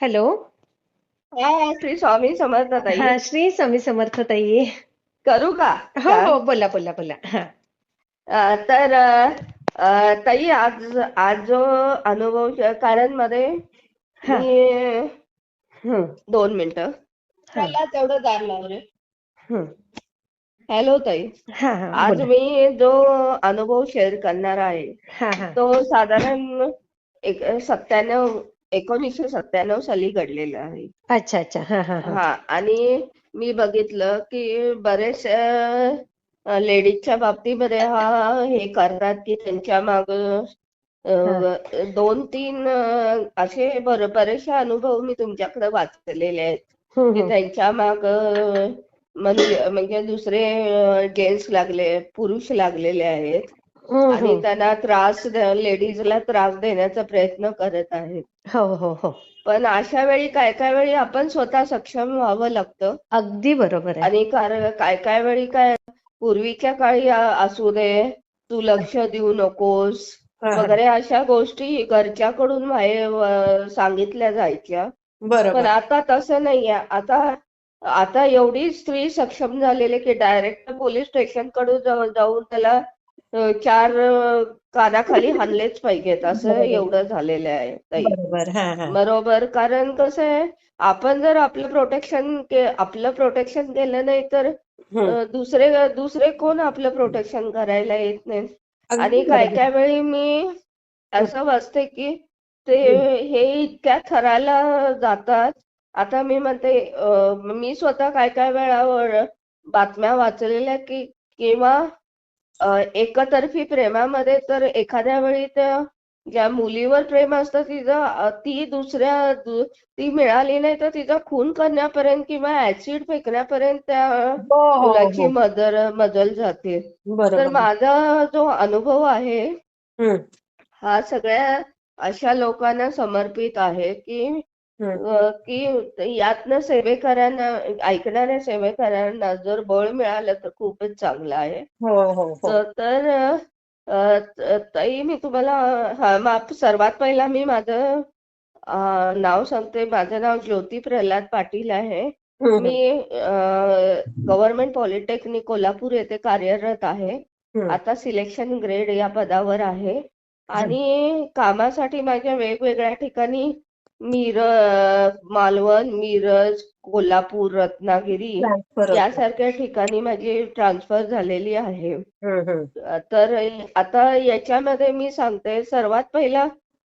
Hello. हा, श्री स्वामी समर्थ ताई. हा, श्री स्वामी समर्थ ताई. करू का? हो का हो, बोला बोला बोला. हा. तर ताई, आज आज जो अनुभव कारण मध्ये हा. मी हम्म. 2 मिनिटं हा. त्याला तेवढं दार लावले. हम्म. हॅलो ताई. हा हा, आज बोला. मी जो अनुभव शेअर करणार आहे हा हा. तो साधारण 1997 साली घडलेला आहे. अच्छा अच्छा. हा हा हा. हा, आणि मी बघितलं की बरेच लेडीजच्या बाबतीमध्ये हे करतात की त्यांच्या माग हा. 2-3 असे बरेचसे अनुभव मी तुमच्याकडे वाचलेले आहेत हम्म की हम्म. त्यांच्या माग म्हणजे दुसरे जेंट्स लागले, पुरुष लागलेले आहेत आणि हम्म. त्यांना लेडीजला त्रास देण्याचा प्रयत्न करत आहेत. हो हो हो. पण अशा वेळी काय काय वेळी आपण स्वतः सक्षम व्हावं लागतं. अगदी बरोबर आहे. आणि काय काय वेळी काय पूर्वीच्या काळी असू दे, तू लक्ष देऊ नकोस हा हा. वगैरे अशा गोष्टी घरच्याकडून सांगितल्या जायच्या. पण बरोबर. आता तसं नाहीये. आता आता एवढी स्त्री सक्षम झालेली की डायरेक्ट पोलीस स्टेशन कडून जाऊन त्याला 4 कानाखाली हाणलेच पाहिजेत, असं बरोबर. एवढं झालेलं आहे ताई. बरोबर. हा हा. बरोबर. कारण कसं आहे, आपण जर आपलं प्रोटेक्शन केलं नाही तर हम्म. दुसरे दुसरे कोण आपलं प्रोटेक्शन करायला येत नाही. अगदी आणि काय बरोबर. काय वेळी मी हम्म. असं वाचते की ते हम्म. हे इतक्या थराला जातात. आता मी म्हणते, मी स्वतः काय काय वेळा बातम्या वाचलेल्या की किंवा एकतर्फी प्रेमामध्ये तर एखाद्या वेळी त्या ज्या मुलीवर प्रेम असतं तिचं ती मिळाली नाही तर तिचा खून करण्यापर्यंत किंवा ऍसिड फेकण्यापर्यंत त्या हो हो मुलाची हो. मजल जाते. तर बरोबर. माझा जो अनुभव आहे हम्म. हा सगळ्या अशा लोकांना समर्पित आहे की हम्म. यातनं सेवेकरांना, ऐकणाऱ्या सेवेकरांना जर बळ मिळालं तर खूपच चांगलं आहे. हो हो हो. तर ताई, मी तुम्हाला सर्वात पहिला मी माझं नाव सांगते. माझं नाव ज्योती प्रल्हाद पाटील आहे. हम्म मी गव्हर्नमेंट पॉलिटेक्निक कोल्हापूर येथे कार्यरत आहे. हम्म. आता सिलेक्शन ग्रेड या पदावर आहे हम्म. आणि कामासाठी माझ्या वेगवेगळ्या ठिकाणी मालवण, मिरज, कोल्हापूर, रत्नागिरी ट्रान्सफर होतो. यासारख्या ठिकाणी माझी ट्रान्सफर झालेली आहे. हम्म. तर आता याच्यामध्ये मी सांगते, सर्वात पहिला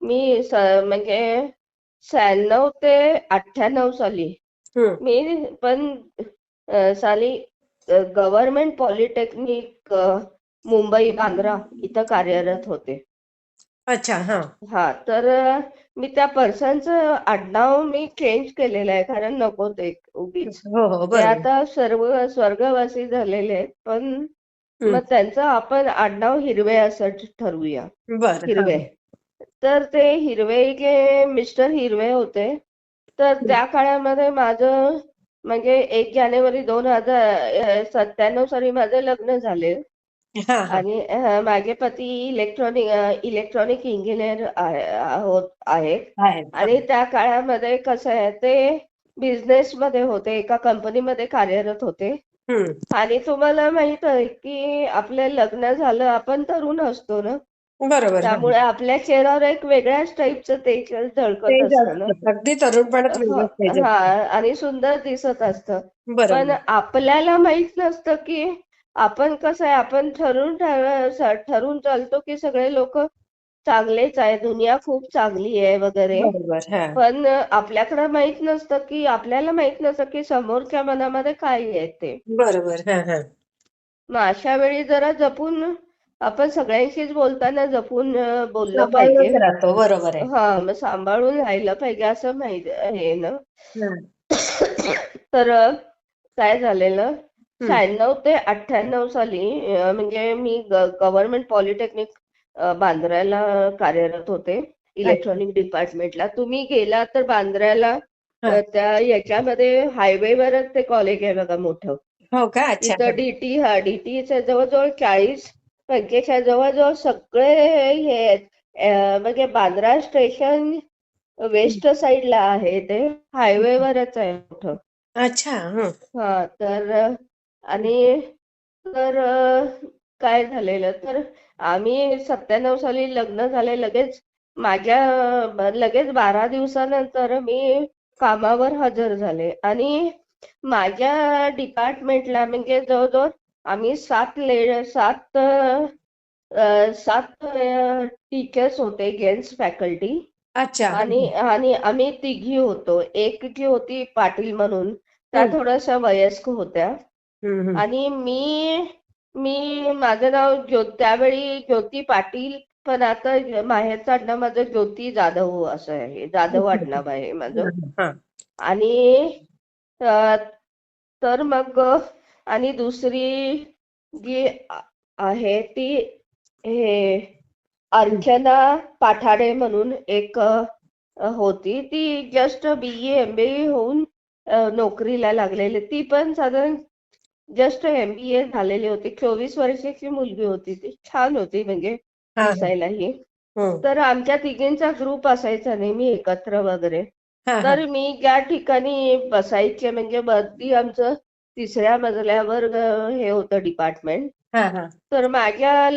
मी म्हणजे 96 ते 98 साली हम्म. मी पण साली गव्हर्नमेंट पॉलिटेक्निक मुंबई बांद्रा इथं कार्यरत होते. अच्छा. हा. हा, तर मी त्या पर्सनचं आडनाव मी चेंज केलेलं आहे कारण नको ते उगीच. हो हो, ते बरोबर. आता सर्व स्वर्गवासी झालेले आहेत, पण हम्म. मग त्यांचं आपण आडनाव हिरवे असं ठरवूया. बर. हा हिरवे. हा. तर ते मिस्टर हिरवे होते. तर हम्म. त्या काळामध्ये माझं म्हणजे 1 जानेवारी 2097 साली माझं लग्न झाले. हा हा. आणि माझे पती इलेक्ट्रॉनिक इंजिनियर आहेत. आहेत. हा. आणि त्या काळामध्ये कसं आहे, ते बिझनेस मध्ये होते, एका कंपनीमध्ये कार्यरत होते. हम्म. आणि तुम्हाला माहित आहे की आपलं लग्न झालं, आपण तरुण असतो ना, बरोबर. हा. त्यामुळे आपल्या चेहऱ्यावर एक वेगळ्याच टाईपचं तेज झळकत तेज असतं ना. असतं. अगदी तरुणपणात वेगळंच तेज हा, असतं. आणि सुंदर दिसत असतं. पण बरोबर. आपल्याला माहित नसतं की आपण कसं आहे, आपण ठरून चालतो की सगळे लोक चांगलेच आहे, दुनिया खूप चांगली आहे वगैरे. बरोबर. हा. पण आपल्याला माहित नसतं की समोरच्या मनामध्ये काय आहे ते. बरोबर. हा हा. मग अशा वेळी जरा जपून, आपण सगळ्यांशीच बोलताना जपून बोललं पाहिजे. सांभाळूनच राहतो. बरोबर आहे. हा, मग सांभाळून राहिलं पाहिजे असं माहिती आहे ना. हा. तर काय झालेलं, हम्म. 96 ते 98 साली म्हणजे मी गव्हर्नमेंट पॉलिटेक्निक बांद्र्याला कार्यरत होते, अच्छा. इलेक्ट्रॉनिक डिपार्टमेंटला. तुम्ही गेला तर बांद्र्याला हा. त्या याच्यामध्ये हायवेवरच ते कॉलेज आहे बघा, मोठं. हो का? अच्छा. तिथं हा. डीटीच्या जवळजवळ 40-45 जवळजवळ सगळे हे आहेत. म्हणजे बांद्रा स्टेशन वेस्ट साईडला आहे ते, हायवेवरच आहे मोठं. अच्छा. हं. हा तर आणि तर काय झालेलं तर आम्ही 97 साली लग्न झाले, लगेच 12 दिवसानंतर मी कामावर हजर झाले आणि माझ्या डिपार्टमेंटला म्हणजे जवळजवळ आम्ही सात टीचर्स होते, गेम्स फॅकल्टी. अच्छा. आणि आणि आम्ही तिघी होतो. एक जी होती पाटील म्हणून, त्या हं. थोड्याशा वयस्क होत्या. हं, हं. आणि मी मी माझं नाव त्यावेळी ज्योती पाटील, पण आता माहेरचं आडनाव माझं ज्योती जाधव असं आहे, जाधव अच्छा, अच्छा. आडनाव आहे माझं. हां, हां. आणि अ, तर मग आणि दुसरी जी आहे ती हे हं. अर्चना पाठाडे म्हणून एक होती. ती जस्ट BA MBA होऊन नोकरीला लागलेली. ती पण साधारण जस्ट MBA झालेली होती. 24 वर्षाची मुलगी होती ती. छान होती म्हणजे हां, हां. दिसायलाही. हं. तर आमच्या तिघींचा ग्रुप असायचा नेहमी एकत्र वगैरे. हां, हां. तर मी ज्या ठिकाणी बसायचे म्हणजे वरती आमचं तिसऱ्या मजल्यावर हे होतं डिपार्टमेंट. हां, हां. तर माझ्या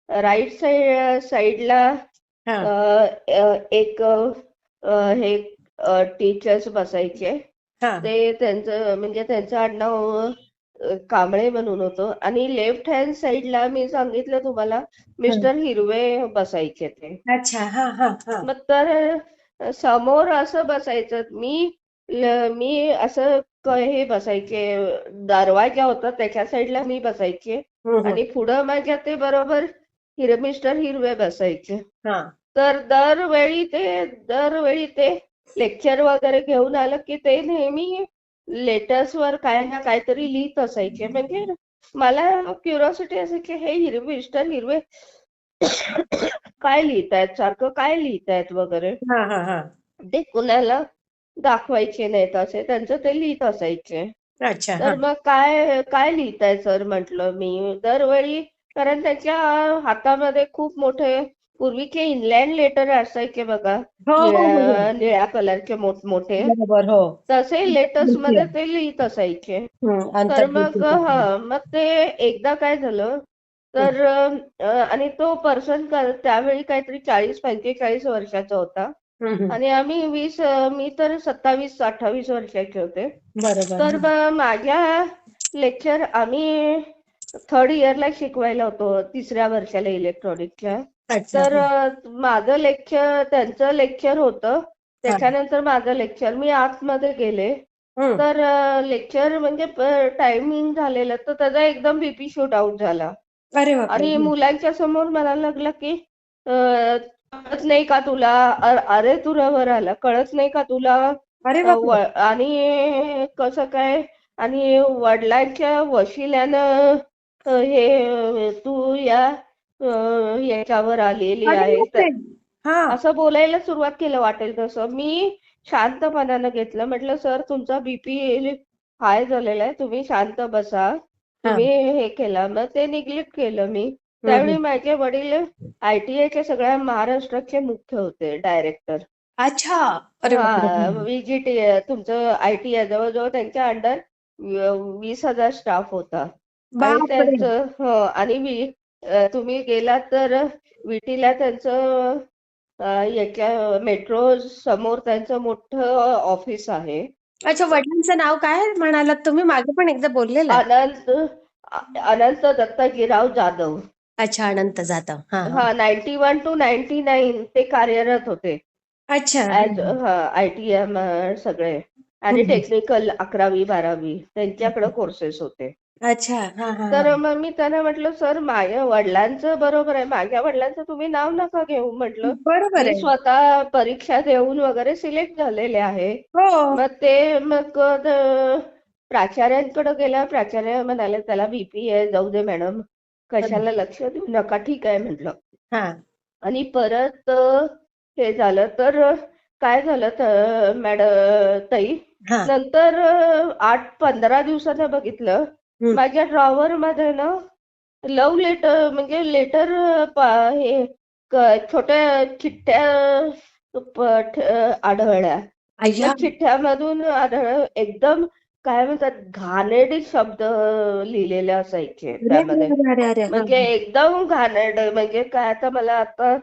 राईट साईडला हां. एक हे टीचर्स बसायचे. हां. ते त्यांचं म्हणजे त्यांचं आडनाव कांबळे म्हणून होतं. आणि लेफ्ट हँड साईडला मी सांगितलं तुम्हाला, हं. मिस्टर हिरवे बसायचे ते. अच्छा. हां, हां, हां. मग तर समोर असं बसायचं. मी असं हे बसायचे, दरवाजा होता त्याच्या साईडला मी बसायचे. हं, हं. आणि पुढं माझ्या ते बरोबर मिस्टर हिरवे बसायचे. हां. तर दरवेळी ते लेक्चर वगैरे घेऊन आलं की ते नेहमी लेटर्सवर काय ना काहीतरी लिहित असायचे. म्हणजे मला क्युरिओसिटी असायची, हे मिस्टर हिरवे काय लिहितायत, सारखं काय लिहितायत वगैरे. हां, हां, हां. ते कुणाला दाखवायचे नाहीत, असे त्यांचं ते लिहित असायचे. अच्छा. तर हां. मग काय काय लिहिताय सर म्हटलं मी दरवेळी. कारण त्याच्या हातामध्ये खूप मोठे पूर्वीचे इनलँड लेटर असायचे बघा, हो, हो, हो, हो. निळ्या कलरचे मोठमोठे. बरोबर. हो. तसे लेटर्स मध्ये ते लिहित असायचे. हं. तर मग अंतर्गत. मग ते एकदा काय झालं हं. तर आणि तो पर्सन त्यावेळी काहीतरी 40-45 वर्षाचा होता. हं, हं. आणि मी तर 27-28 वर्षाचे होते. बरोबर. तर हां. मग आम्ही थर्ड इयरला शिकवायला होतो, तिसऱ्या वर्षाला इलेक्ट्रॉनिकच्या. अच्छा. तर हं. त्यांचं लेक्चर होतं. हां. त्याच्यानंतर माझं लेक्चर. मी आतमध्ये गेले. हं. तर लेक्चर म्हणजे टायमिंग झालेलं, तर त्याचा एकदम BP शूट आउट झाला. अरे बापरे! आणि हं. मुलांच्या समोर म्हणायला लागला की कळत नाही का तुला, अरे तुरावर आला, कळत नाही का तुला. अरे बापरे! आणि कसं काय, आणि वडिलांच्या वशिल्यानं तू याच्यावर आलेली अरे आहे. बापरे! हां. असं बोलायला सुरुवात केलं वाटेल तसं. मी शांतपणानं घेतलं. म्हटलं, सर तुमचा BP हाय झालेला आहे, तुम्ही शांत बसा. तुम्ही हां. हे केलं. मग ते निग्लेक्ट केलं मी. हं, त्यावेळी हं. माझे वडील ITIच्या सगळ्या महाराष्ट्राचे मुख्य होते, डायरेक्टर. अच्छा. अरे बापरे! हा, हं. तुमचं ITI जवळजवळ त्यांच्या अंडर 20,000 स्टाफ होता. आणि बापरे! त्यांचं आणि तुम्ही गेलात तर विटीला त्यांचं याच्या मेट्रो समोर त्यांचं मोठं ऑफिस आहे. अच्छा, वडिलांचं नाव काय म्हणालात तुम्ही? मागे पण एकदा बोललेलात. अनंत अनंत दत्ताजीराव जाधव. अच्छा, अनंत जाधव. हां, हां. हा, 91 to 99 ते कार्यरत होते. अच्छा. हं, ऍज हं. ITM सगळे. हं, आणि हं. टेक्निकल 11वी-12वी त्यांच्याकडे कोर्सेस होते. अच्छा. हां, हां, तर हां. मग मी त्यांना म्हटलं, सर माझ्या वडिलांचं बरोबर आहे, माझ्या वडिलांचं तुम्ही नाव नका घेऊ म्हटलं. बरोबर मी आहे. स्वतः परीक्षा देऊन वगैरे सिलेक्ट झालेले आहे. हो. मग प्राचार्यांकडे गेला. प्राचार्य म्हणाले, त्याला BP आहे, जाऊ दे मॅडम, हं. कशाला लक्ष देऊ नका, ठीक आहे म्हटलं. हां. आणि परत हे झालं तर काय झालं तर ताई, हां. नंतर 8-15 दिवसानं बघितलं, हं. माझ्या ड्रॉवर मध्ये ना लव्ह लेटर म्हणजे लेटर, हे छोट्या चिठ्ठ्या आढळल्या. अय्या. मग चिठ्ठ्यामधून एकदम काय म्हणतात घाणेरडे शब्द लिहिलेले असायचे अरे अरे त्यामध्ये. अरे अरे अरे. हा म्हणजे एकदम घाणेरड, म्हणजे काय आता मला आता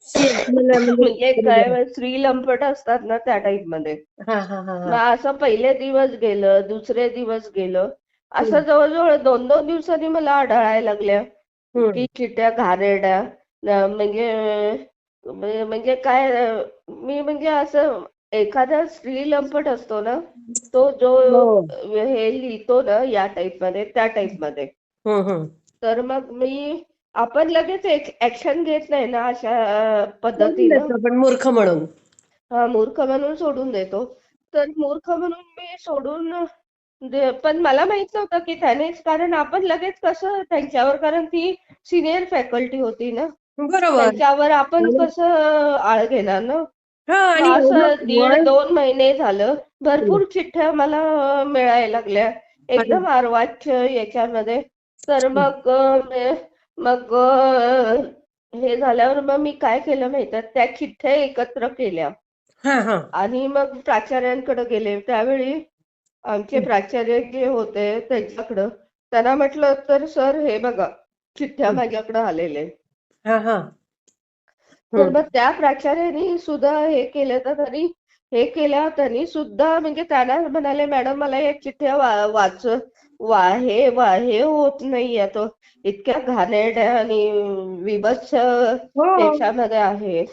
मला म्हणजे म्हणजे बरोबर. काय श्रीलंपट असतात ना त्या टाईप मध्ये. हा हा हा मग हा. असं पहिले दिवस गेलं, दुसरे दिवस गेलं, असं हम्म, जवळजवळ 2-2 दिवसांनी मला आढळायला लागल्या हम्म. की चिट्ट्या घाणेरड्या. म्हणजे म्हणजे काय मी म्हणजे असं एखादा स्त्रीलंपट असतो ना, तो जो हो. हे लिहितो ना या टाईप मध्ये, त्या टाईप मध्ये. हम्म. तर मग आपण लगेच ऍक्शन घेत नाही ना अशा सोडून पद्धतीनं. देतो आपण मूर्ख म्हणून. हा, मूर्ख म्हणून सोडून देतो. तर मूर्ख म्हणून मी सोडून पण मला माहित नव्हतं की त्यानेच, कारण आपण लगेच कसं त्यांच्यावर, कारण ती सिनियर फॅकल्टी होती ना, बरोबर. त्यांच्यावर आपण आणि कसं आळ घेणार ना. हा मग आणि एवढं असं दीड वय. दोन महिने झालं, हम्म. भरपूर चिठ्ठ्या मला मिळायला लागल्या अरे. एकदम अर्वाच्य याच्यामध्ये. तर हम्म. मग हे झाल्यावर मग मी काय केलं माहितीये, त्या चिठ्ठ्या एकत्र केल्या हा हा. आणि मग प्राचार्यांकडे गेले. त्यावेळी आमचे प्राचार्य जे होते त्यांच्याकडं, त्यांना म्हटलं, तर सर हे बघा चिठ्ठ्या हम्म. माझ्याकडे आलेले. हा हा. तर हम्म. मग त्या प्राचार्यांनी सुद्धा हे केलं, तर त्यांनी सुद्धा म्हणजे त्यांना म्हणाले, मॅडम मला या चिठ्ठ्या हे होत नाही आता, इतक्या घाणेरड्या आणि विभत्स हो. याच्यामध्ये आहेत.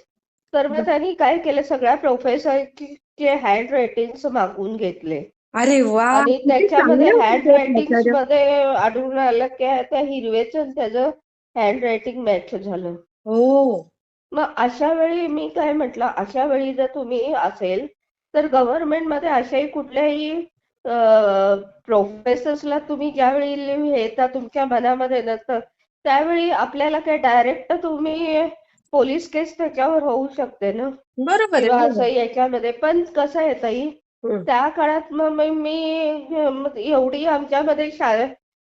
तर मग त्यांनी काय केलं, सगळ्या प्रोफेसरचे हँड रायटिंग मागवून घेतले अरे वा, आणि किती त्याच्यामध्ये चांगले होते हँड ते रायटिंग्स प्राचार्य. मध्ये आढळून आलं की त्या हिरवेच आणि त्याचं हँड रायटिंग मॅच झालं. हो. मग अशा वेळी मी काय म्हटलं, अशा वेळी जर तुम्ही असेल तर गव्हर्नमेंटमध्ये अशाही कुठल्याही प्रोफेसर्सला तुम्ही ज्यावेळी येता तुमच्या मनामध्ये नसतं, त्यावेळी आपल्याला काय डायरेक्ट तुम्ही पोलीस केस त्याच्यावर होऊ शकते ना, बरोबर आहे, किंवा असं बरोबर. याच्यामध्ये. पण कसं आहे ताई, हम्म. त्या काळात मग एवढी आमच्यामध्ये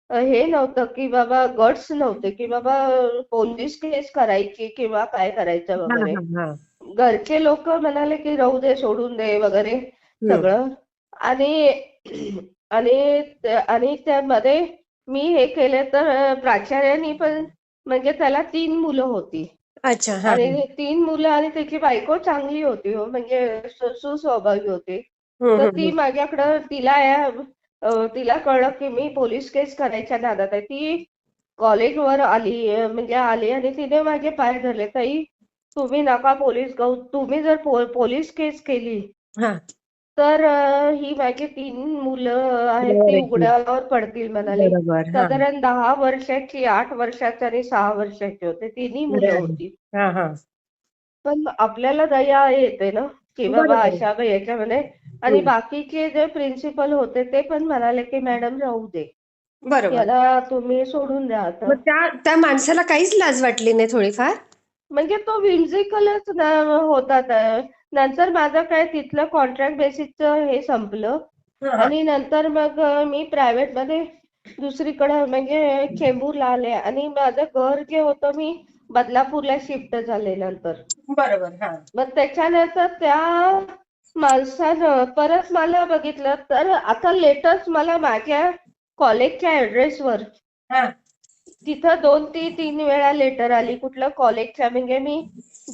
हे नव्हतं की बाबा, गट्स नव्हते की बाबा पोलीस केस करायची किंवा काय करायचं हा वगैरे. हा हा. घरचे लोक म्हणाले की राहू दे, सोडून दे वगैरे हम्म. सगळं. आणि आणि त्यामध्ये मी हे केले, तर प्राचार्यांनी पण, म्हणजे त्याला 3 मुलं होती अच्छा. हा हा. आणि 3 मुलं, आणि त्याची बायको चांगली होती हो, म्हणजे सुस्वभावी होती. हम्म तर ती हम्म माझ्याकडं, तिला कळलं की मी पोलीस केस करायच्या नादात आहे. ती कॉलेजवर आली, म्हणजे आली आणि तिने माझे पाय धरले, ताई तुम्ही नका पोलीस जाऊ, तुम्ही जर पोलीस केस केली हा. तर ही माझी 3 मुलं आहेत ती बरोबर. उघड्यावर पडतील म्हणाले. बरोबर. हा. साधारण 10 वर्षाची, 8 वर्षाची आणि 6 वर्षाची होते, तिन्ही अरे मुलं अरे. होती. हा हा. पण आपल्याला दया येते ना की बाबा बरोबर आहे. अशा याच्यामध्ये. आणि हम्म. बाकीचे जे प्रिन्सिपल होते ते पण म्हणाले की मॅडम राहू दे, बरोबर. याला तुम्ही सोडून द्या आता. मग त्या त्या माणसाला काहीच लाज वाटली नाही थोडीफार? म्हणजे तो व्हिजिकलच होता. नंतर माझं काय तिथलं कॉन्ट्रॅक्ट बेसिसचं हे संपलं हा हा. आणि नंतर मग मी प्रायव्हेट मध्ये दुसरीकडे म्हणजे चेंबूरला आले आणि माझं घर जे होतं, मी बदलापूरला शिफ्ट झाले नंतर. बरोबर. हा. मग त्याच्यानंतर त्या माणसानं परत मला बघितलं, तर आता लेटेस्ट मला माझ्या कॉलेजच्या ऍड्रेसवर हा. तिथं 2 ते 3 वेळा लेटर आली कुठलं कॉलेजच्या, म्हणजे मी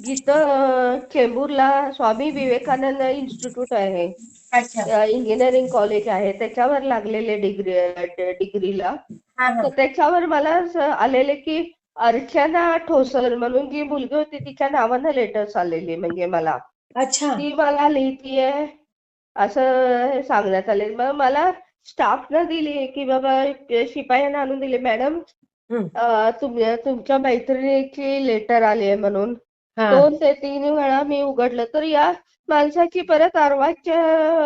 जिथं चेंबूरला स्वामी विवेकानंद इन्स्टिट्यूट आहे, अच्छा. इंजिनिअरिंग कॉलेज आहे, त्याच्यावर लागलेले डिग्रीला. हा हा. तर त्याच्यावर मला आलेले की अर्चना ठोसर म्हणून जी मुलगी होती तिच्या नावानं लेटर्स आलेली, म्हणजे मला अच्छा. ती मला लिहितीये असं हे सांगण्यात आले. मग मला स्टाफनं दिली की बाबा, शिपायांना आणून दिली, मॅडम हम्म. तुमच्या मैत्रिणीची लेटर आली आहे म्हणून. हा. 2 ते 3 वेळा मी उघडलं, तर या माणसाची परत अर्वाच्य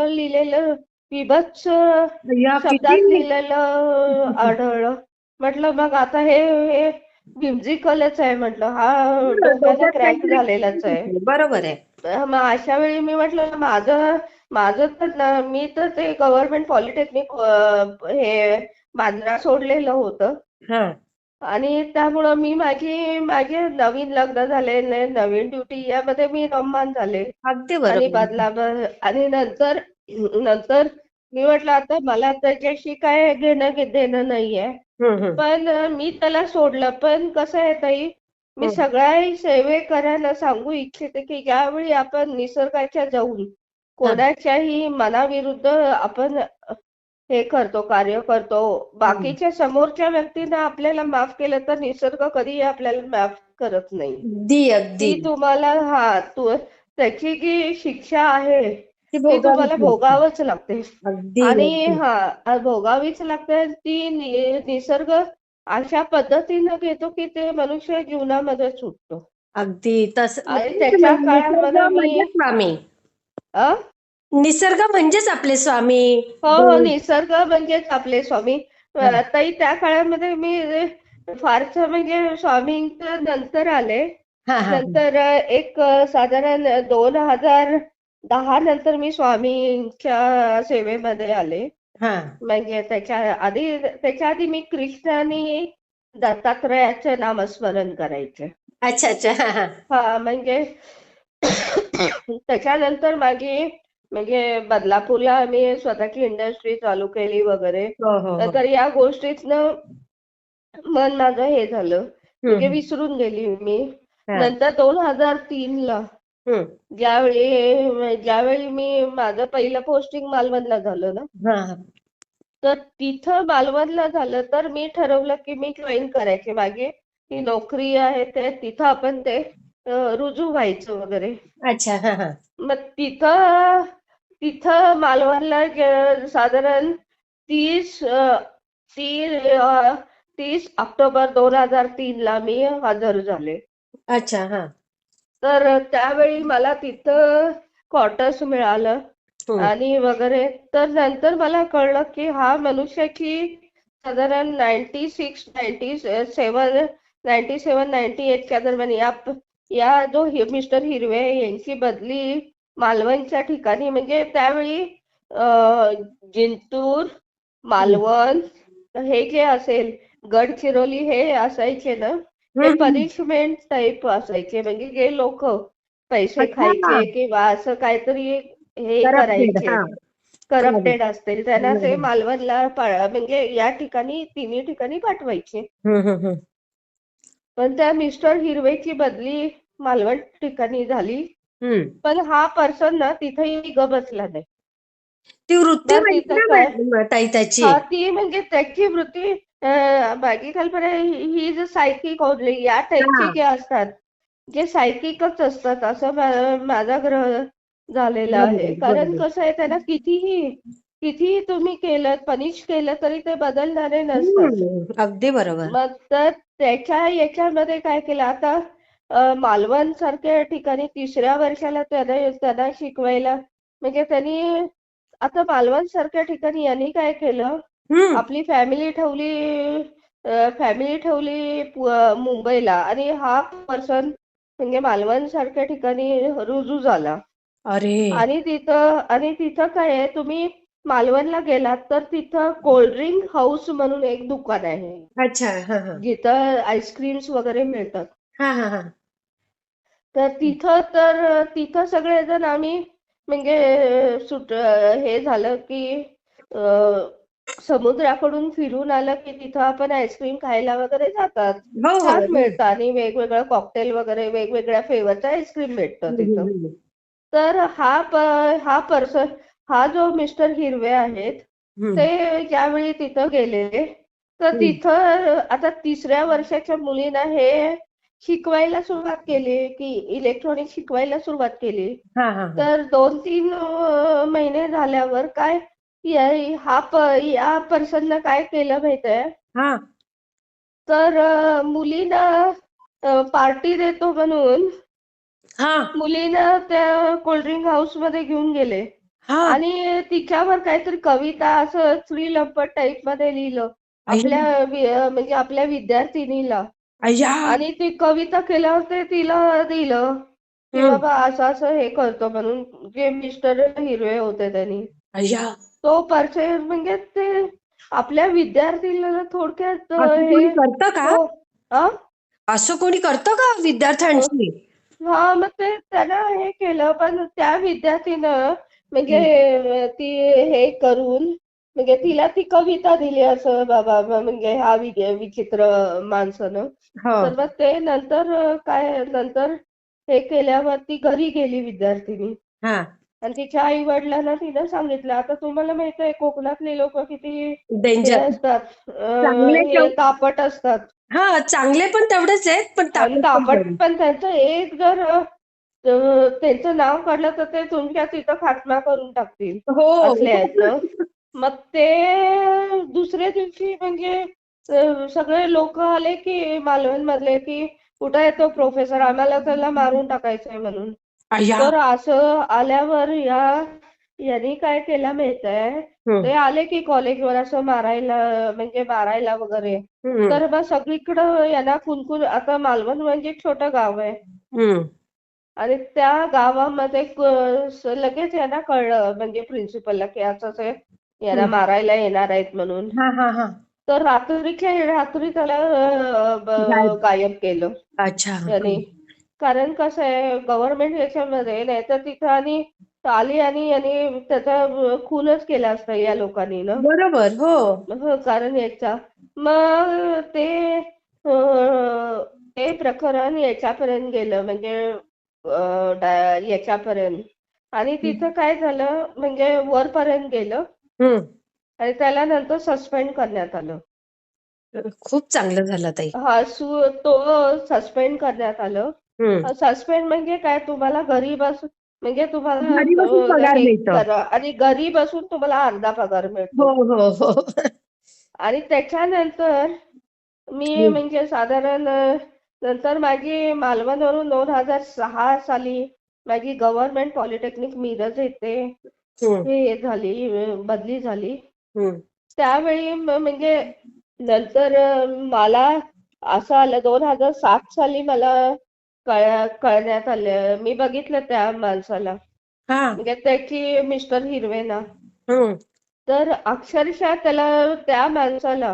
लिहिलेलं, विभत्स या किती. शब्दात लिहिलेलं आढळलं. म्हटलं मग आता हे whimsicalच आहे म्हटलं, हा डोक्याचा डोक्यात क्रॅक काहीतरी. झालेलाच आहे. बरोबर आहे. मग अशा वेळी मी म्हटलं, माझं माझं तर मी तर ते गव्हर्नमेंट पॉलिटेक्निक हे बांद्रा सोडलेलं होतं. हा. आणि त्यामुळं मी माझी माझे नवीन लग्न झाले, नवीन ड्युटी यामध्ये मी रममान झाले. अगदी आणि बरोबर. बदलावर आणि नंतर नंतर मी म्हटलं आता मला त्याच्याशी काय देणं नाहीये. हम्म, हम्म, पण मी त्याला सोडलं. पण कसं आहे ताई, मी हम्म. सगळ्या सेवेकऱ्यांना सांगू इच्छिते की ज्यावेळी आपण निसर्गाच्या जाऊन हा, कोणाच्याही मनाविरुद्ध आपण हे करतो, कार्य करतो, हम्म. बाकीच्या समोरच्या व्यक्तीनं आपल्याला माफ केलं तर निसर्ग कधीही आपल्याला माफ करत नाही. अगदी अगदी. ती तुम्हाला त्याची जी शिक्षा आहे ती ती भोगावीच तुम्हाला लागते. भोगावंच लागते. अगदी आणि अगदी. भोगावीच लागते. ती निसर्ग अशा पद्धतीनं घेतो की ते मनुष्य जीवनामध्ये सुटतो. अगदी तस आणि तेच त्याच्या निसर्ग काळामध्ये म्हणजे मी स्वामी. अ निसर्ग म्हणजेच आपले स्वामी. हो हो, देव. निसर्ग म्हणजेच आपले स्वामी. हा, ताई त्या काळामध्ये मी फारसं म्हणजे स्वामींच्या नंतर आले. हा, हा, नंतर साधारण 2010 नंतर मी स्वामींच्या सेवेमध्ये आले. हा. म्हणजे त्याच्या आधी मी कृष्ण आणि दत्तात्रयाचे नामस्मरण करायचे. अच्छा अच्छा. हा, हा. म्हणजे त्याच्यानंतर माझी म्हणजे बदलापूरला आम्ही स्वतःची इंडस्ट्री चालू केली वगैरे. हो हो हो. तर या गोष्टीतनं मन माझं हे झालं, म्हणजे हम्म. विसरून गेली मी. हा. नंतर 2003ला हम्म. ज्यावेळी मी माझं पहिलं पोस्टिंग मालवणला झालं ना, हा, हा. तर तिथं मालवणला झालं तर मी ठरवलं की मी जॉईन करायचे. माझी ती नोकरी आहे ते तिथं आपण ते रुजू व्हायचं वगैरे. अच्छा. हा, हा. मग तिथं तिथं मालवणला साधारण 30 ऑक्टोबर 2003ला मी हजर झाले. अच्छा. हा. तर त्यावेळी मला तिथं क्वार्टर्स मिळालं हम्म. आणि वगैरे. तर नंतर मला कळलं की हा मनुष्याची साधारण 97 98च्या दरम्यान या जो मिस्टर हिरवे यांची बदली मालवणच्या ठिकाणी म्हणजे त्यावेळी जिंतूर, हम्म. मालवण हे जे असेल, गडचिरोली हे असायचे ना, हे हम्म. पनिशमेंट टाईप असायचे. म्हणजे जे लोक पैसे अच्छा. खायचे किंवा असं काहीतरी हे करप्टेड. करायचे, हा. कळलं. करप्टेड असतील त्यांना ते हम्म. मालवणला म्हणजे या ठिकाणी तिन्ही ठिकाणी पाठवायचे. हम्म. हम्म. पण त्या मिस्टर हिरवेची बदली मालवण ठिकाणी झाली. हम्म. पण हा पर्सन ना तिथेही बसला नाही. ती वृत्ती तर माहिती तिथं ना काय, ताई त्याची. ती म्हणजे त्याची वृत्ती बाकी कल्पना ही जी सायकिक ओढली या हा. टाईपचे जे असतात, जे सायकिकच असतात असं माझा ग्रह झालेला आहे. बरोबर कारण बरोबर. कसं आहे, त्यांना कितीही कितीही तुम्ही केलं, पनिश केलं तरी ते बदलणारे नसतात. अगदी बरोबर. मग तर त्याच्या याच्यामध्ये काय केलं आता, मालवण सारख्या ठिकाणी 3ऱ्या वर्षाला त्यांना शिकवायला म्हणजे त्यांनी आता मालवण सारख्या ठिकाणी यांनी काय केलं, हम्म. आपली फॅमिली ठेवली मुंबईला आणि हा पर्सन म्हणजे मालवण सारख्या ठिकाणी रुजू झाला. अरे. आणि तिथं काय आहे, तुम्ही मालवणला गेलात तर तिथं कोल्ड्रिंक हाऊस म्हणून एक दुकान आहे, अच्छा. हा, हा. जिथं आईस्क्रीम्स वगैरे मिळतात. हा, हा, हा. तर तिथं सगळेजण आम्ही म्हणजे हे झालं की अ, समुद्राकडून फिरून आलं की तिथं आपण आईस्क्रीम खायला वगैरे जातात. हो हो छान हो. मिळतं आणि वेगवेगळं कॉकटेल वगैरे वेगवेगळ्या फ्लेवरचं आईस्क्रीम भेटतं तिथं. हम्म. तर हा पर्सन, हा जो मिस्टर हिरवे आहेत, हम्म. ते ज्यावेळी तिथं गेले तर हम्म. तिथं आता 3ऱ्या वर्षाच्या मुलींना हे शिकवायला सुरुवात केली की इलेक्ट्रॉनिक शिकवायला सुरुवात केली. हा, हा, हा. तर 2-3 महिने झाल्यावर काय, या पर्सननं काय केलं माहितीये, हा. तर मुलींना पार्टी देतो म्हणून हा. मुलींना त्या कोल्ड्रिंक हाऊस मध्ये घेऊन गेले हा. आणि तिच्यावर काहीतरी कविता असं श्रीलंपट टाईप मध्ये लिहिलं अय्या. म्हणजे आपल्या विद्यार्थिनीला. अय्या. आणि ती कविता केल्यावर ते तिला दिलं की हम्म. बाबा असं असं हे करतो म्हणून. जे मिस्टर हिरवे होते त्यांनी अय्या. तो परचेस म्हणजे ते आपल्या विद्यार्थीला थोडक्यात असं कोणी हे करतं का? हो आ असं कोणी करतं का विद्यार्थ्यांशी? हा मग ते त्यानं हे केलं पण त्या विद्यार्थीनं म्हणजे हं. ती हे करून म्हणजे तिला ती कविता दिली असं बाबा म्हणजे हा विचित्र माणसानं. हो. तर मग ते नंतर काय नंतर हे केल्यावर ती घरी गेली विद्यार्थिनी हा. आणि तिच्या आई वडिलांना तिनं सांगितलं. आता तुम्हाला माहित आहे कोकणातली लोक किती हे डेंजर. असतात चांगले हे तापट असतात. हा, चांगले पण तेवढेच आहेत, पण आणि ताकद पण तापट तेवढी. पण त्यांचं एक जर त्यांचं नाव काढलं तर ते तुमच्या तिथं खात्मा करून टाकतील हो. असले आहेत ना. मग ते दुसऱ्या दिवशी म्हणजे सगळे लोक आले की मालवण मधले की कुठं येतो प्रोफेसर आम्हाला त्याला मारून टाकायचंय म्हणून. अय्या. तर असं आल्यावर यांनी काय केलं माहितीये हम्म. ते आले की कॉलेजवर असं मारायला म्हणजे मारायला वगैरे. हम्म. तर मग सगळीकडं यांना कुणकुण आता मालवण म्हणजे एक छोटं गाव आहे हम्म. आणि त्या गावामध्ये लगेच यांना कळलं म्हणजे प्रिन्सिपलला की असंच आहे यांना हम्म. मारायला येणार आहेत म्हणून. हा हा हा. तर रात्रीच्या रात्री त्याला गायब. गायब केलं अच्छा. याने. हम्म. कारण कसं आहे गव्हर्नमेंट याच्यामध्ये नाही तर तिथं आणि आली आणि यांनी त्याचा खूनच केला असता या लोकांनी ना. बरोबर. हो. हो, कारण याचा मग ते प्रकरण याच्यापर्यंत गेलं म्हणजे याच्यापर्यंत आणि तिथं काय झालं म्हणजे वरपर्यंत गेलं हम्म. आणि त्याला नंतर सस्पेंड करण्यात आलं. खूप चांगलं झालं ताई. तो सस्पेंड करण्यात आलं. हम्म. सस्पेंड म्हणजे काय तुम्हाला घरी बसून म्हणजे तुम्हाला घरी बसून पगार हे मिळतं. करा आणि घरी बसून तुम्हाला अर्धा पगार हो मिळतो. हो हो. आणि त्याच्यानंतर मी हम्म. म्हणजे साधारण नंतर माझी मालवणवरून 2006 साली माझी गव्हर्नमेंट पॉलिटेक्निक मिरज येथे हम्म. हे झाली बदली झाली. हम्म. त्यावेळी म्हणजे नंतर मला असं आलं 2007 साली मला कळण्यात आलं मी बघितलं त्या माणसाला हा. म्हणजे त्याची मिस्टर हिरवे ना. हम्म. तर अक्षरशः त्याला त्या माणसाला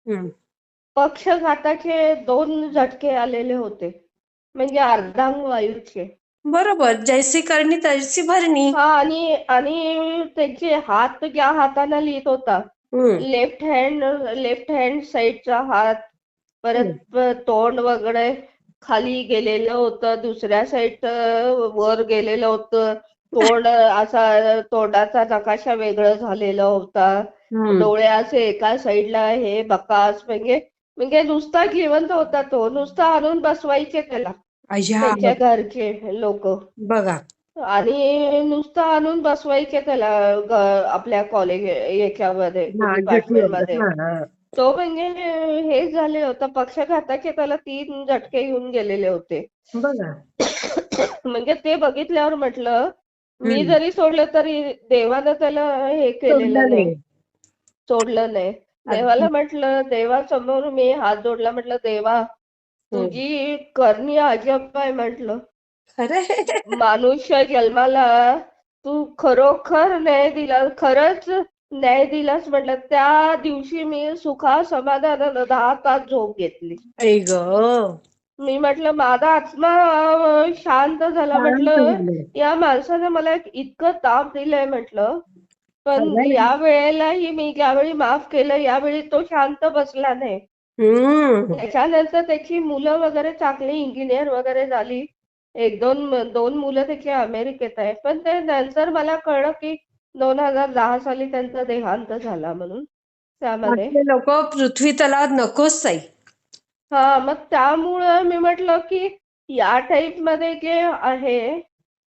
हम्म. पक्षघाताचे 2 झटके आलेले होते म्हणजे अर्धांगवायूचे. बरोबर. जैसी करणी तैसी भरणी. हा आणि त्यांचे हात ज्या हाताने लिहित होता हम्म. लेफ्ट हँड साईडचा हात हम्म. परत तोंड वगैरे खाली गेलेलं होतं दुसऱ्या साईडचं वर गेलेलं होतं. तोंड असा तोंडाचा नकाशा वेगळं झालेला होता. हम्म. डोळे असे एका साईडला हे बकास म्हणजे नुसता जिवंत होता तो नुसता आणून बसवायचे त्याला अय्या. त्यांच्या घरचे लोक बघा. आणि नुसतं आणून बसवायचे त्याला आपल्या कॉलेज याच्यामध्ये हा, डिपार्टमेंट ड्युटीवर. मध्ये. हा हा. तो म्हणजे हे झाले होता पक्षाघाताचे त्याला 3 झटके येऊन गेलेले होते. बघा. म्हणजे ते बघितल्यावर म्हटलं मी हम्म. जरी सोडलं तरी देवानं त्याला हे केलेलं सोडलं नाही नाही. सोडलं नाही. देवाला अगदी. म्हटलं देवासमोर मी हात जोडला म्हटलं देवा हम्म. तुझी करणी अजब आहे म्हटलं. खरं. मानुष्य जन्माला तू खरोखर न्याय दिला खरंच न्याय दिलास म्हटलं. त्या दिवशी मी सुखा समाधानानं 10 तास झोप घेतली. आई ग. मी म्हटलं माझा आत्मा शांत झाला शांत म्हटलं. झालं. या माणसाने मला इतकं ताप दिलंय म्हटलं. पण खरंय. या वेळेलाही मी ज्यावेळी माफ केलं यावेळी तो शांत बसला नाही. हम्म. त्याच्यानंतर त्याची मुलं वगैरे चांगली इंजिनियर वगैरे झाली. एक दोन मुलं त्याची अमेरिकेत आहेत. पण ते नंतर मला कळलं की 2010 साली त्यांचा देहांत झाला म्हणून त्यामध्ये. आपले लोक पृथ्वी तलावर नकोच ताई. हा मग त्यामुळं मी म्हटलं की या टाईप मध्ये जे आहे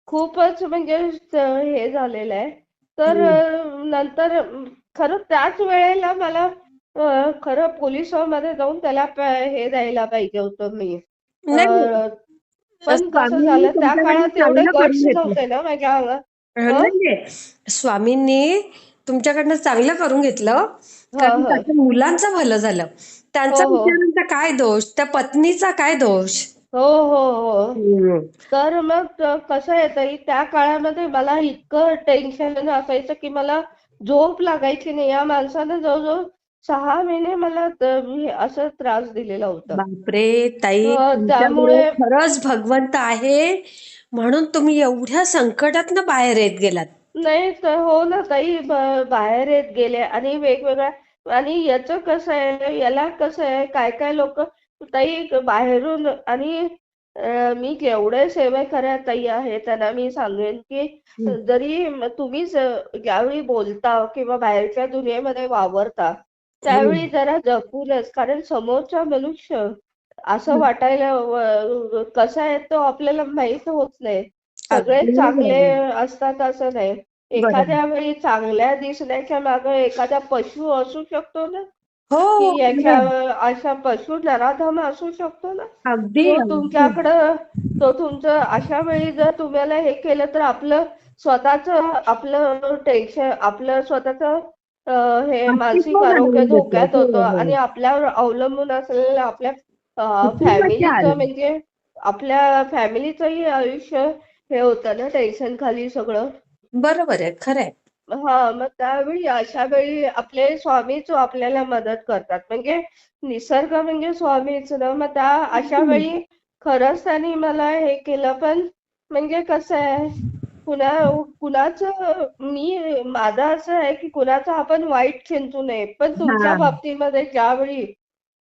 खूपच म्हणजे हे झालेलं आहे. तर हम्म. नंतर खरं त्याच वेळेला मला खरं पोलिसांमध्ये जाऊन त्याला हे द्यायला पाहिजे होतं मी. नाही. अ, पण कसं स्वामींनी झालं त्या तुमच्याकडनं काळात एवढे चांगलं करून गट्स घेतलं. नव्हते ना माझ्या अंगात. हं? नाही नाही. स्वामींनी तुमच्याकडनं चांगलं करून घेतलं. हं, कारण हं. त्याच्या मुलांचं भलं झालं. हो, त्यांचा हो. बिचाऱ्यांचा काय दोष, त्या पत्नीचा काय दोष. हो, हो, हो. हम्म. तर मग कसं आहे ताई त्या काळामध्ये मला इतकं टेन्शन असायचं की मला झोप लागायची नाही. या माणसानं जवळजवळ 6 महिने मला असं त्रास दिलेला होता. बापरे ताई, त्यामुळे तुमच्यामुळे खरंच भगवंत आहे म्हणून तुम्ही एवढ्या संकटातनं बाहेर येत गेलात. नाही तर हो ना ताई, बाहेर येत गेले आणि वेगवेगळ्या. आणि याचं कसं आहे, याला कसं आहे, काय काय लोक ताई बाहेरून. आणि मी जेवढे सेवेकऱ्या ताई आहे त्यांना मी सांगेन की हं, जरी तुम्ही ज्यावेळी बोलता किंवा बाहेरच्या दुनियेमध्ये वावरता त्यावेळी हं. जरा जपूनच, कारण समोरचा मनुष्य असं वाटायला कसा आहे तो आपल्याला माहित होत नाही. सगळे अगदी चांगले बरोबर. असतात असं नाही. बरोबर. एखाद्या वेळी चांगल्या दिसण्याच्या मागे एखादा पशु असू शकतो ना, हो, की याच्या खरंय. अशा पशु नराधम असू शकतो ना, अगदी, तो अगदी. तुमच्याकडं, तो तुमचं अशा वेळी जर तुम्हाला हे केलं तर आपलं स्वतःच, आपलं टेन्शन, आपलं स्वतःच हे अस्तित्व मानसिक आरोग्य घालवून देतो. धोक्यात हो, होतं. आणि हो. आपल्यावर अवलंबून असलेलं आपल्या कुटुंबाच्या फॅमिलीचं, आलं. म्हणजे आपल्या फॅमिलीचंही आयुष्य हे होतं ना टेन्शन खाली सगळं. बरोबर आहे, खरंय. मग त्यावेळी अशा वेळी आपले स्वामीच आपल्याला मदत करतात. म्हणजे निसर्ग म्हणजे स्वामीच ना. मग त्या अशा हं. वेळी खरंच त्यांनी मला हे केलं. पण म्हणजे कसं आहे, कुणा कुणाचं, माझं असं आहे की कुणाचं आपण वाईट चिंतू नये. पण तुमच्या हां. बाबतीमध्ये ज्यावेळी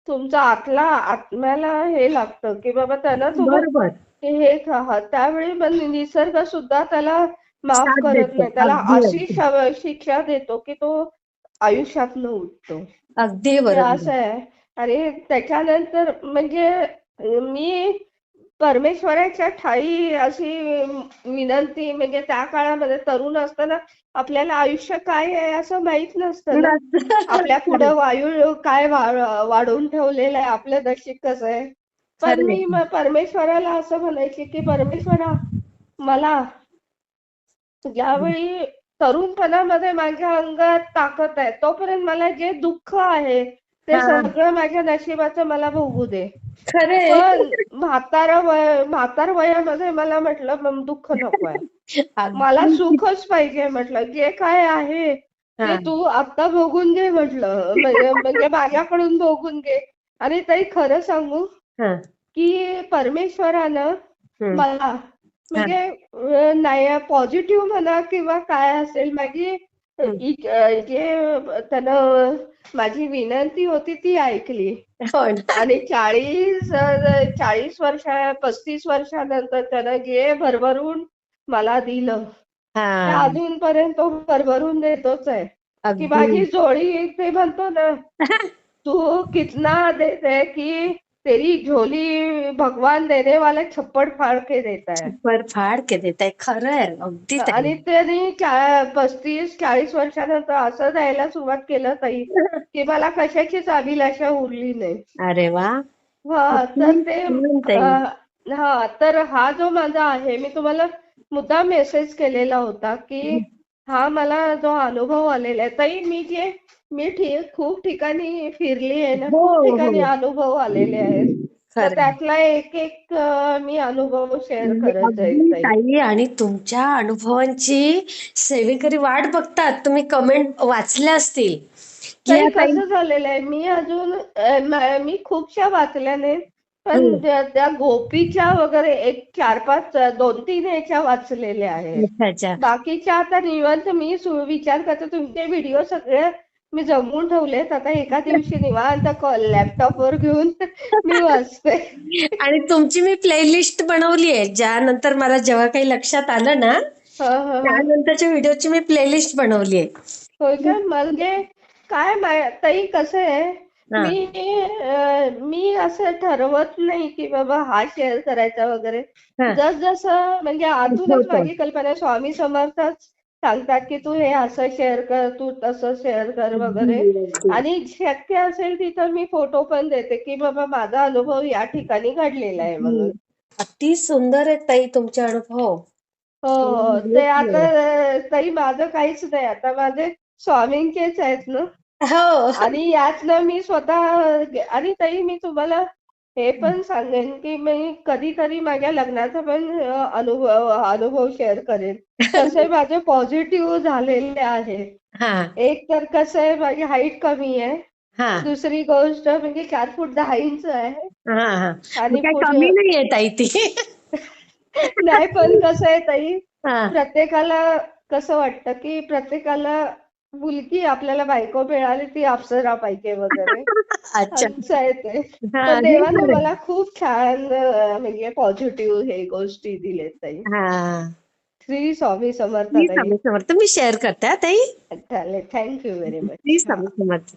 तुमच्या आत्म्याला हे लागतं की बाबा त्यानं बरोबर. हे त्यावेळी पण निसर्ग सुद्धा त्याला माफ साथ करत देतो. नाही. त्याला अगदी, अशी अगदी. शिक्षा देतो की तो आयुष्यातनं उठतो. अगदी हे बरोबर. असं आहे. आणि त्याच्यानंतर म्हणजे मी परमेश्वराच्या ठायी अशी विनंती, म्हणजे त्या काळामध्ये तरुण असताना आपल्याला आयुष्य काय आहे असं माहित नसतं ना. आपल्या पुढं खरंय, वायू काय वाढवून ठेवलेलं आहे, आपलं नशीब कसं आहे. पण खरंय. मी मग परमेश्वराला असं म्हणायचे की परमेश्वरा, मला ज्यावेळी तरुणपणामध्ये माझ्या अंगात ताकद आहे तोपर्यंत मला जे दुःख आहे ते हां. सगळं माझ्या नशिबाचं मला भोगू दे. खरंय. पण म्हातार वयामध्ये मला म्हटलं दुःख नको आहे. मला अगदी. सुखच पाहिजे म्हटलं. जे काय आहे ते हां. तू आता भोगून घे म्हटलं. म्हणजे माझ्याकडून भोगून घे. आणि ताई खरं सांगू हां. की परमेश्वरानं हं. मला, हां. म्हणजे नाही पॉझिटिव्ह म्हणा किंवा काय असेल, माझी हं. जे त्यानं माझी विनंती होती ती ऐकली. हो ना. आणि 35 वर्षानंतर त्यानं जे भरभरून मला दिलं ते हां. अजूनपर्यंत तो भरभरून देतोच आहे. की अगदी. माझी जोडी ते म्हणतो ना, तू कितना देते कि तेरी झोली भगवान देने वाला छप्पड़ फाड़ के देता है. छप्पर फाड के देताय. खरंय. अगदी ताई. आणि त्यांनी 35-40 वर्षानंतर असं द्यायला सुरुवात केलं ताई की मला कशाचीच अभिलाषा उरली नाही. अरे वाह! तर अति ते छान ताई. तर हा जो माझा आहे, मी तुम्हाला मुद्दाम मेसेज केलेला होता की हा मला जो अनुभव आलेला आहे ताई, खूप ठिकाणी फिरली आहे ना, हो, खूप ठिकाणी हो. अनुभव आलेले आहेत. तर खरंय. त्यातला एक एक मी अनुभव शेअर म्हणजे करत जाईल अगदी ताई. ताई, आणि तुमच्या अनुभवांची सेवेकरी वाट बघतात. तुम्ही कमेंट वाचल्या असतील, की ताई या ताई. कसं झालेलं आहे, मी अजून मी खूपशा वाचल्या नाहीत. पण हं. त्या गोपीच्या वगैरे एक 4-5 2-3 ह्याच्या वाचलेल्या आहेत. अच्छा, अच्छा. बाकीच्या आता निवांत मी विचार करते, तुमचे व्हिडिओ सगळे मी जमवून ठेवलेत. आता एका दिवशी निवांत लॅपटॉपवर घेऊन मी वाचते. आणि तुमची मी प्लेलिस्ट बनवली आहे. ज्यानंतर मला जेव्हा काही लक्षात आलं ना, हं, हं, हं. त्यानंतरच्या व्हिडिओची मी प्लेलिस्ट बनवली आहे. होय का? म्हणजे काय ताई कसं आहे, हां. मी असं ठरवत नाही की बाबा हा शेअर करायचा वगैरे. हां. जसं म्हणजे आतूनच होतं. माझी कल्पना आहे. स्वामी समर्थच सांगतात की तू हे असं शेअर कर, तू तसं शेअर कर अगदी, वगैरे. अगदी. आणि शक्य असेल तिथं मी फोटो पण देते की बाबा माझा अनुभव या ठिकाणी घडलेला आहे हं. म्हणून. अति सुंदर आहेत ताई तुमचे अनुभव. हो, हो. ते आता म्हणजे ताई माझं काहीच नाही. आता माझे स्वामींचेच आहेत ना. हो. आणि यातनं मी स्वतः आणि ताई मी तुम्हाला हे पण सांगेन की मी कधीतरी माझ्या लग्नाचा पण अनुभव शेअर करेन. कसे माझे पॉझिटिव्ह झालेले आहे. हां. एक तर कसं आहे, माझी हाईट कमी आहे. हा दुसरी गोष्ट म्हणजे 4 फूट 10 इंच आहे हा हा मग आणि काय पुढे कमी नाहीये ताई ती. नाही, पण कसं आहे ताई, हा प्रत्येकाला कसं वाटतं की प्रत्येकाला मुलगी आपल्याला बायको मिळाली ती अप्सरा पाहिजे वगैरे, अच्छा. असं आहे ते. हा पण हे देवानं खरं मला खूप छान म्हणजे पॉझिटिव्ह हे गोष्टी दिलेत ताई. हा श्री स्वामी समर्थ मी ताई. स्वामी समर्थ मी शेअर करते हा ताई. चालेल, thank you very Shri much. Swami Samarth.